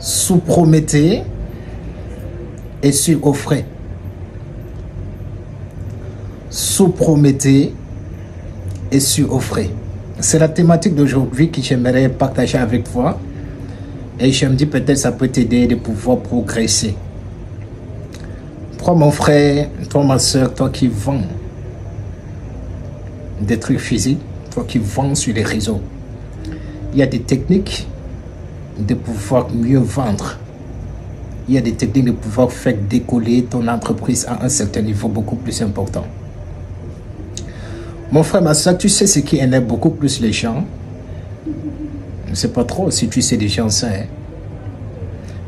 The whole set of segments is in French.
Sous-promettez et sur-offrez. Sous-promettez et sur-offrez. C'est la thématique d'aujourd'hui que j'aimerais partager avec toi. Et je me dis peut-être ça peut t'aider de pouvoir progresser. Toi mon frère, toi ma soeur, toi qui vends des trucs physiques, toi qui vends sur les réseaux, il y a des techniques de pouvoir mieux vendre. Il y a des techniques de pouvoir faire décoller ton entreprise à un certain niveau beaucoup plus important. Mon frère, ma soeur, tu sais ce qui énerve beaucoup plus les gens? Je ne sais pas trop si tu sais déjà ça. Hein?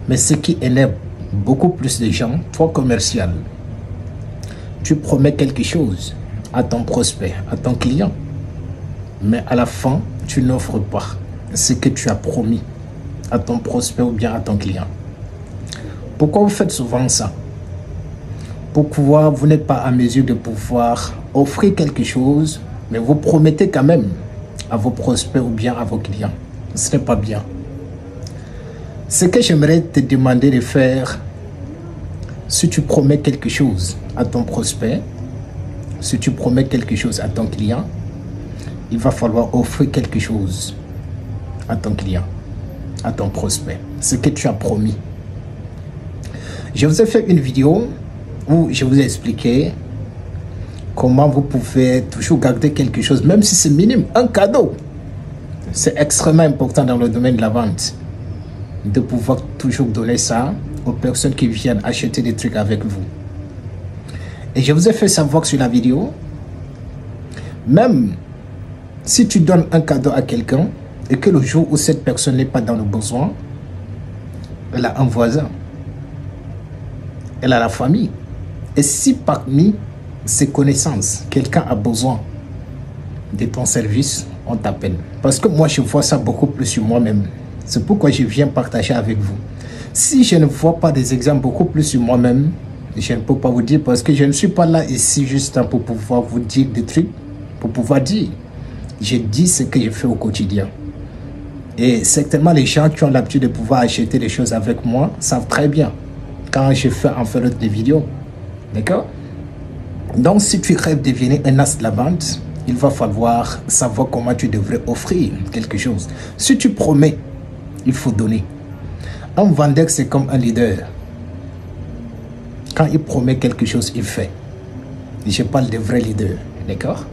Mais ce qui énerve beaucoup plus les gens, toi commercial, tu promets quelque chose à ton prospect, à ton client. Mais à la fin, tu n'offres pas ce que tu as promis à ton prospect ou bien à ton client. Pourquoi vous faites souvent ça? Pourquoi vous n'êtes pas à mesure de pouvoir offrir quelque chose, mais vous promettez quand même à vos prospects ou bien à vos clients? Ce n'est pas bien. Ce que j'aimerais te demander de faire, si tu promets quelque chose à ton prospect, si tu promets quelque chose à ton client, il va falloir offrir quelque chose à ton client, à ton prospect, ce que tu as promis. Je vous ai fait une vidéo où je vous ai expliqué comment vous pouvez toujours garder quelque chose, même si c'est minime, un cadeau. C'est extrêmement important dans le domaine de la vente de pouvoir toujours donner ça aux personnes qui viennent acheter des trucs avec vous. Et je vous ai fait savoir sur la vidéo, même si tu donnes un cadeau à quelqu'un et que le jour où cette personne n'est pas dans le besoin, elle a un voisin, elle a la famille. Et si parmi ses connaissances, quelqu'un a besoin de ton service, on t'appelle. Parce que moi, je vois ça beaucoup plus sur moi-même. C'est pourquoi je viens partager avec vous. Si je ne vois pas des exemples beaucoup plus sur moi-même, je ne peux pas vous dire parce que je ne suis pas là ici juste pour pouvoir vous dire des trucs, pour pouvoir dire. Je dis ce que je fais au quotidien. Et certainement les gens qui ont l'habitude de pouvoir acheter des choses avec moi savent très bien quand je fais en fait des vidéos. D'accord? Donc si tu rêves de devenir un as de la vente, il va falloir savoir comment tu devrais offrir quelque chose. Si tu promets, il faut donner. Un vendeur, c'est comme un leader. Quand il promet quelque chose, il fait. Je parle de vrais leaders, d'accord?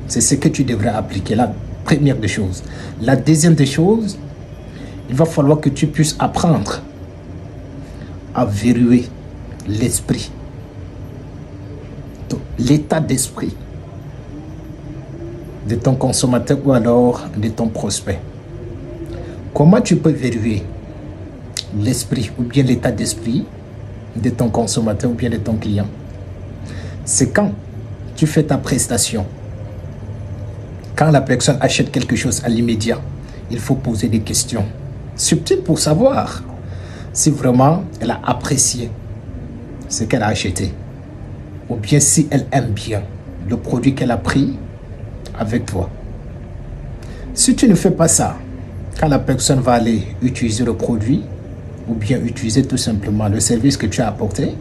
C'est ce que tu devrais appliquer, la première des choses. La deuxième des choses, il va falloir que tu puisses apprendre à verrouiller l'esprit, l'état d'esprit de ton consommateur ou alors de ton prospect. Comment tu peux verrouiller l'esprit ou bien l'état d'esprit de ton consommateur ou bien de ton client? C'est quand tu fais ta prestation. Quand la personne achète quelque chose à l'immédiat, il faut poser des questions subtiles pour savoir si vraiment elle a apprécié ce qu'elle a acheté ou bien si elle aime bien le produit qu'elle a pris avec toi. Si tu ne fais pas ça, quand la personne va aller utiliser le produit ou bien utiliser tout simplement le service que tu as apporté,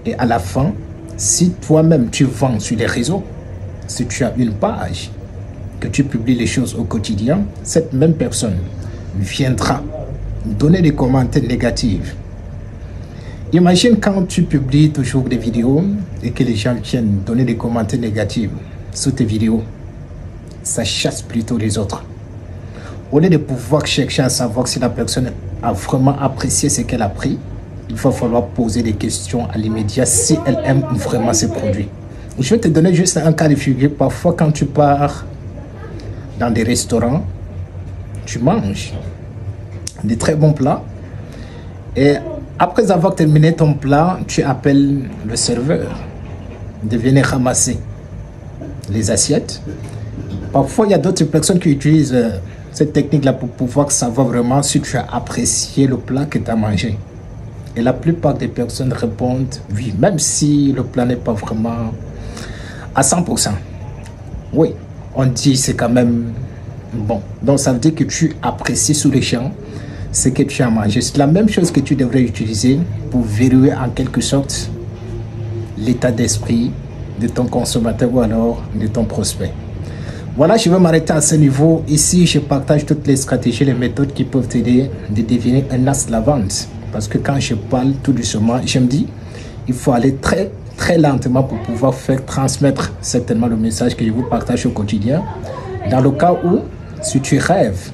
et à la fin, si toi-même tu vends sur les réseaux, si tu as une page, que tu publies les choses au quotidien, cette même personne viendra donner des commentaires négatifs. Imagine quand tu publies toujours des vidéos et que les gens viennent donner des commentaires négatifs sous tes vidéos. Ça chasse plutôt les autres. Au lieu de pouvoir chercher à savoir si la personne a vraiment apprécié ce qu'elle a pris, il va falloir poser des questions à l'immédiat si elle aime vraiment ces produits. Je vais te donner juste un cas de figure. Parfois, quand tu pars dans des restaurants, tu manges des très bons plats et après avoir terminé ton plat, tu appelles le serveur de venir ramasser les assiettes. Parfois, il y a d'autres personnes qui utilisent cette technique-là pour pouvoir savoir vraiment si tu as apprécié le plat que tu as mangé. Et la plupart des personnes répondent oui, même si le plat n'est pas vraiment à 100%. Oui, on dit c'est quand même bon. Donc ça veut dire que tu apprécies sous les champs ce que tu as mangé. C'est la même chose que tu devrais utiliser pour verrouiller en quelque sorte l'état d'esprit de ton consommateur ou alors de ton prospect. Voilà, je vais m'arrêter à ce niveau. Ici, je partage toutes les stratégies, les méthodes qui peuvent t'aider de devenir un as de la vente. Parce que quand je parle tout doucement, je me dis, il faut aller très lentement pour pouvoir faire transmettre certainement le message que je vous partage au quotidien. Dans le cas où, si tu rêves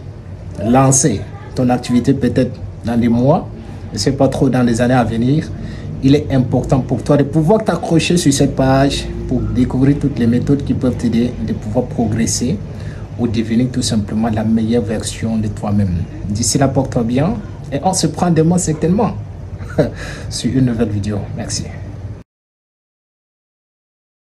lancer ton activité peut-être dans des mois, je ne sais pas trop dans les années à venir, il est important pour toi de pouvoir t'accrocher sur cette page pour découvrir toutes les méthodes qui peuvent t'aider de pouvoir progresser ou devenir tout simplement la meilleure version de toi-même. D'ici là, porte-toi bien et on se prend demain certainement sur une nouvelle vidéo. Merci.